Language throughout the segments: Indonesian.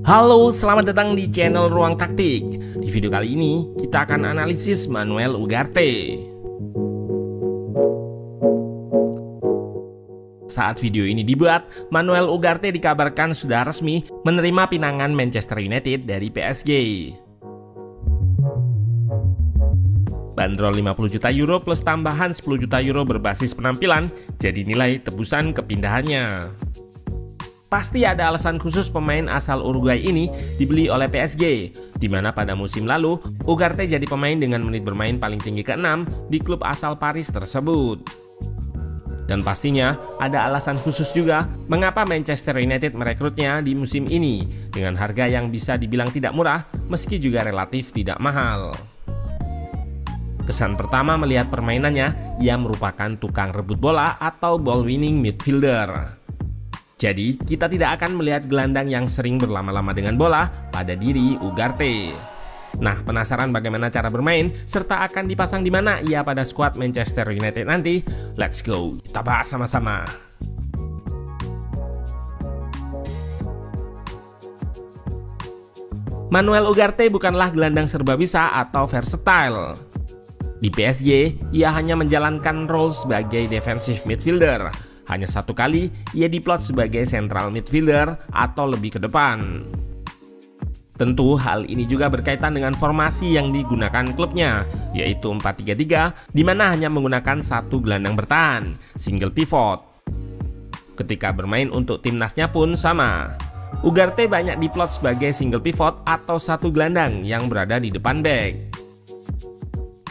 Halo, selamat datang di channel Ruang Taktik. Di video kali ini, kita akan analisis Manuel Ugarte. Saat video ini dibuat, Manuel Ugarte dikabarkan sudah resmi menerima pinangan Manchester United dari PSG. Bandrol 50 juta euro plus tambahan 10 juta euro berbasis penampilan jadi nilai tebusan kepindahannya. Pasti ada alasan khusus pemain asal Uruguay ini dibeli oleh PSG, di mana pada musim lalu Ugarte jadi pemain dengan menit bermain paling tinggi ke-6 di klub asal Paris tersebut. Dan pastinya ada alasan khusus juga mengapa Manchester United merekrutnya di musim ini dengan harga yang bisa dibilang tidak murah meski juga relatif tidak mahal. Kesan pertama melihat permainannya, ia merupakan tukang rebut bola atau ball winning midfielder. Jadi, kita tidak akan melihat gelandang yang sering berlama-lama dengan bola pada diri Ugarte. Nah, penasaran bagaimana cara bermain serta akan dipasang di mana ia pada skuad Manchester United nanti? Let's go, kita bahas sama-sama. Manuel Ugarte bukanlah gelandang serba bisa atau versatile. Di PSG, ia hanya menjalankan role sebagai defensive midfielder. Hanya satu kali ia diplot sebagai central midfielder atau lebih ke depan. Tentu hal ini juga berkaitan dengan formasi yang digunakan klubnya, yaitu 4-3-3, di mana hanya menggunakan satu gelandang bertahan, single pivot. Ketika bermain untuk timnasnya pun sama. Ugarte banyak diplot sebagai single pivot atau satu gelandang yang berada di depan bek.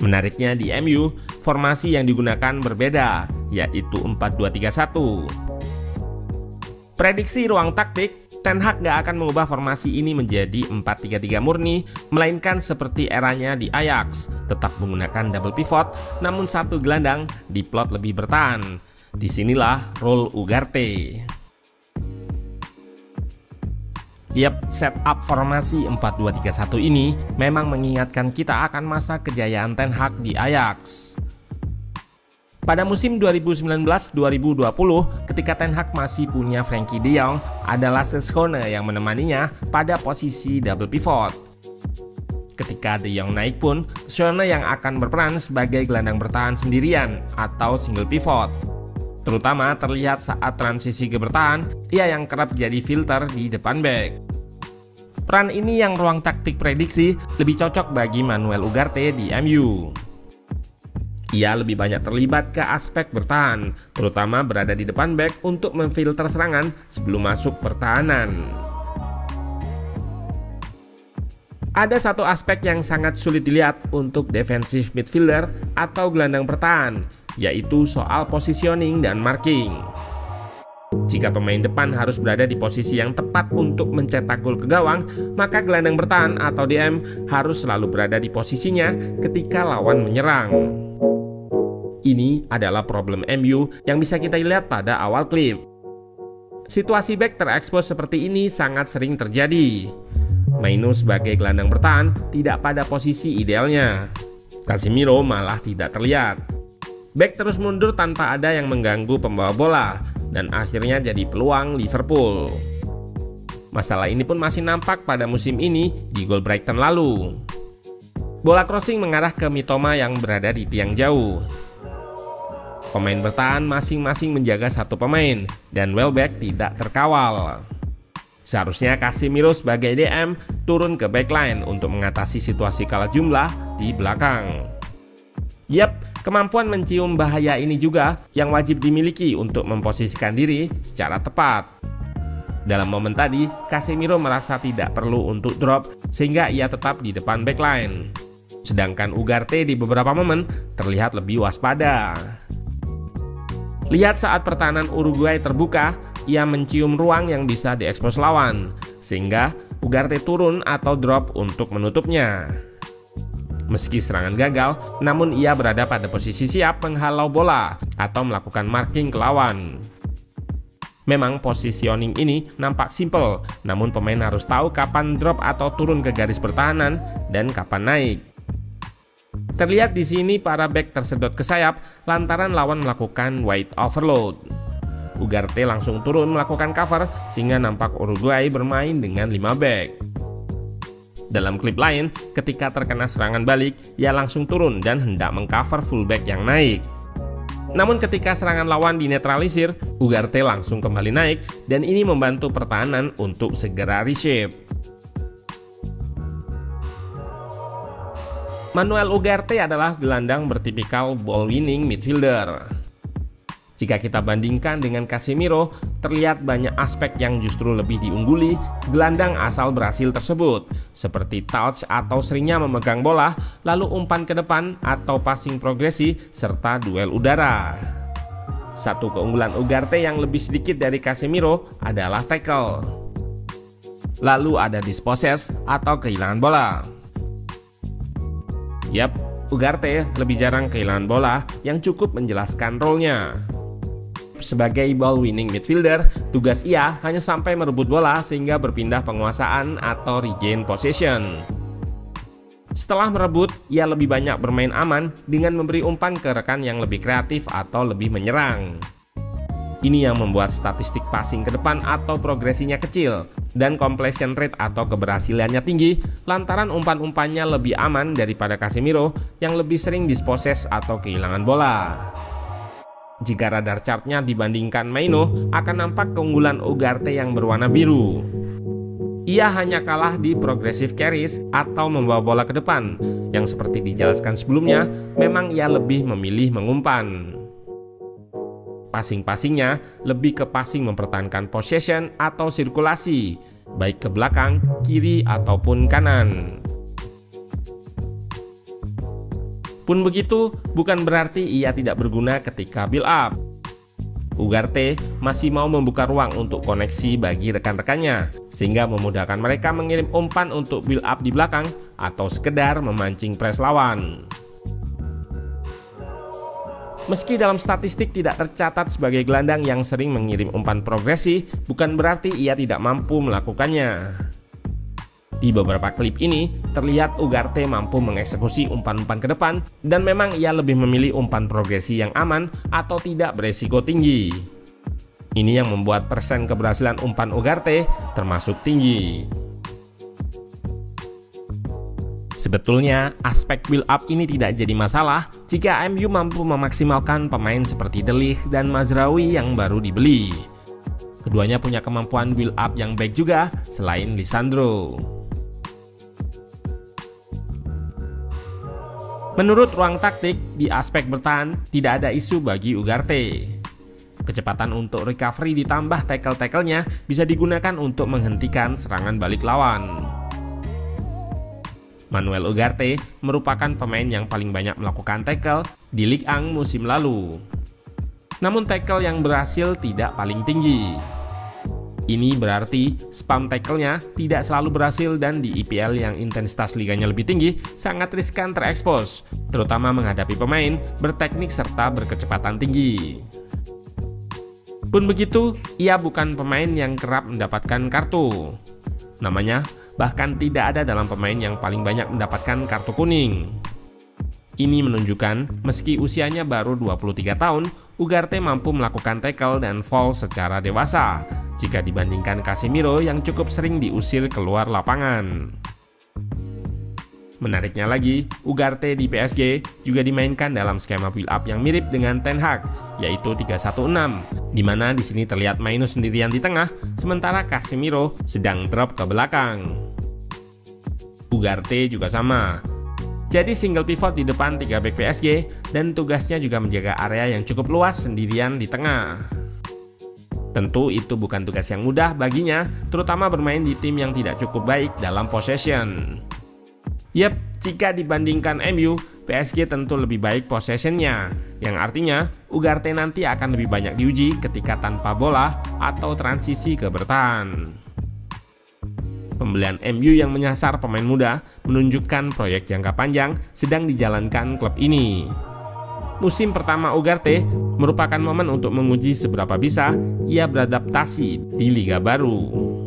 Menariknya di MU, formasi yang digunakan berbeda, yaitu 4-2-3-1. Prediksi Ruang Taktik, Ten Hag gak akan mengubah formasi ini menjadi 4-3-3 murni, melainkan seperti eranya di Ajax, tetap menggunakan double pivot, namun satu gelandang diplot lebih bertahan. Disinilah role Ugarte. Setup formasi 4-2-3-1 ini memang mengingatkan kita akan masa kejayaan Ten Hag di Ajax. Pada musim 2019-2020, ketika Ten Hag masih punya Frenkie de Jong, adalah Schöne yang menemaninya pada posisi double pivot. Ketika de Jong naik pun, Schöne yang akan berperan sebagai gelandang bertahan sendirian atau single pivot. Terutama terlihat saat transisi ke bertahan, ia yang kerap jadi filter di depan bek. Peran ini yang Ruang Taktik prediksi lebih cocok bagi Manuel Ugarte di MU. Ia lebih banyak terlibat ke aspek bertahan, terutama berada di depan bek untuk memfilter serangan sebelum masuk pertahanan. Ada satu aspek yang sangat sulit dilihat untuk defensive midfielder atau gelandang bertahan, yaitu soal positioning dan marking. Jika pemain depan harus berada di posisi yang tepat untuk mencetak gol ke gawang, maka gelandang bertahan atau DM harus selalu berada di posisinya ketika lawan menyerang. Ini adalah problem MU yang bisa kita lihat pada awal klip. Situasi back terekspos seperti ini sangat sering terjadi. Mainu sebagai gelandang bertahan tidak pada posisi idealnya. Casemiro malah tidak terlihat. Back terus mundur tanpa ada yang mengganggu pembawa bola, dan akhirnya jadi peluang Liverpool. Masalah ini pun masih nampak pada musim ini di gol Brighton lalu. Bola crossing mengarah ke Mitoma yang berada di tiang jauh. Pemain bertahan masing-masing menjaga satu pemain, dan Welbeck tidak terkawal. Seharusnya Casemiro sebagai DM turun ke backline untuk mengatasi situasi kalah jumlah di belakang. Kemampuan mencium bahaya ini juga yang wajib dimiliki untuk memposisikan diri secara tepat. Dalam momen tadi, Casemiro merasa tidak perlu untuk drop sehingga ia tetap di depan backline. Sedangkan Ugarte di beberapa momen terlihat lebih waspada. Lihat saat pertahanan Uruguay terbuka, ia mencium ruang yang bisa diekspos lawan, sehingga Ugarte turun atau drop untuk menutupnya. Meski serangan gagal, namun ia berada pada posisi siap menghalau bola atau melakukan marking ke lawan. Memang positioning ini nampak simple, namun pemain harus tahu kapan drop atau turun ke garis pertahanan dan kapan naik. Terlihat di sini para back tersedot ke sayap lantaran lawan melakukan wide overload. Ugarte langsung turun melakukan cover sehingga nampak Uruguay bermain dengan 5 back. Dalam klip lain, ketika terkena serangan balik, ia langsung turun dan hendak mengcover fullback yang naik. Namun ketika serangan lawan dinetralisir, Ugarte langsung kembali naik dan ini membantu pertahanan untuk segera reshape. Manuel Ugarte adalah gelandang bertipikal ball-winning midfielder. Jika kita bandingkan dengan Casemiro, terlihat banyak aspek yang justru lebih diungguli gelandang asal Brasil tersebut, seperti touch atau seringnya memegang bola, lalu umpan ke depan atau passing progresi, serta duel udara. Satu keunggulan Ugarte yang lebih sedikit dari Casemiro adalah tackle. Lalu ada dispossess atau kehilangan bola. Yap, Ugarte lebih jarang kehilangan bola yang cukup menjelaskan role-nya. Sebagai ball-winning midfielder, tugas ia hanya sampai merebut bola sehingga berpindah penguasaan atau regain possession. Setelah merebut, ia lebih banyak bermain aman dengan memberi umpan ke rekan yang lebih kreatif atau lebih menyerang. Ini yang membuat statistik passing ke depan atau progresinya kecil dan completion rate atau keberhasilannya tinggi lantaran umpan-umpannya lebih aman daripada Casemiro yang lebih sering dispossess atau kehilangan bola. Jika radar chartnya dibandingkan Maino, akan nampak keunggulan Ugarte yang berwarna biru. Ia hanya kalah di progressive carries atau membawa bola ke depan, yang seperti dijelaskan sebelumnya, memang ia lebih memilih mengumpan. Passing-passingnya lebih ke passing mempertahankan possession atau sirkulasi, baik ke belakang, kiri, ataupun kanan. Pun begitu, bukan berarti ia tidak berguna ketika build up. Ugarte masih mau membuka ruang untuk koneksi bagi rekan-rekannya, sehingga memudahkan mereka mengirim umpan untuk build up di belakang atau sekedar memancing press lawan. Meski dalam statistik tidak tercatat sebagai gelandang yang sering mengirim umpan progresi, bukan berarti ia tidak mampu melakukannya. Di beberapa klip ini, terlihat Ugarte mampu mengeksekusi umpan-umpan ke depan dan memang ia lebih memilih umpan progresi yang aman atau tidak beresiko tinggi. Ini yang membuat persen keberhasilan umpan Ugarte termasuk tinggi. Sebetulnya, aspek build up ini tidak jadi masalah jika MU mampu memaksimalkan pemain seperti De Ligt dan Mazraoui yang baru dibeli. Keduanya punya kemampuan build up yang baik juga selain Lisandro. Menurut ruang taktik, di aspek bertahan tidak ada isu bagi Ugarte. Kecepatan untuk recovery ditambah tackle-tacklenya bisa digunakan untuk menghentikan serangan balik lawan. Manuel Ugarte merupakan pemain yang paling banyak melakukan tackle di Ligue 1 musim lalu. Namun tackle yang berhasil tidak paling tinggi. Ini berarti spam tackle-nya tidak selalu berhasil dan di IPL yang intensitas liganya lebih tinggi sangat riskan terekspos, terutama menghadapi pemain berteknik serta berkecepatan tinggi. Pun begitu, ia bukan pemain yang kerap mendapatkan kartu. Namanya bahkan tidak ada dalam pemain yang paling banyak mendapatkan kartu kuning. Ini menunjukkan meski usianya baru 23 tahun, Ugarte mampu melakukan tackle dan fall secara dewasa jika dibandingkan Casemiro yang cukup sering diusir keluar lapangan. Menariknya lagi, Ugarte di PSG juga dimainkan dalam skema build up yang mirip dengan Ten Hag, yaitu 3-1-6, di mana di sini terlihat Maino sendirian di tengah, sementara Casemiro sedang drop ke belakang. Ugarte juga sama. Jadi single pivot di depan 3 back PSG dan tugasnya juga menjaga area yang cukup luas sendirian di tengah. Tentu itu bukan tugas yang mudah baginya, terutama bermain di tim yang tidak cukup baik dalam possession. Yap, jika dibandingkan MU, PSG tentu lebih baik possessionnya, yang artinya Ugarte nanti akan lebih banyak diuji ketika tanpa bola atau transisi ke bertahan. Pembelian MU yang menyasar pemain muda menunjukkan proyek jangka panjang sedang dijalankan klub ini. Musim pertama Ugarte merupakan momen untuk menguji seberapa bisa ia beradaptasi di liga baru.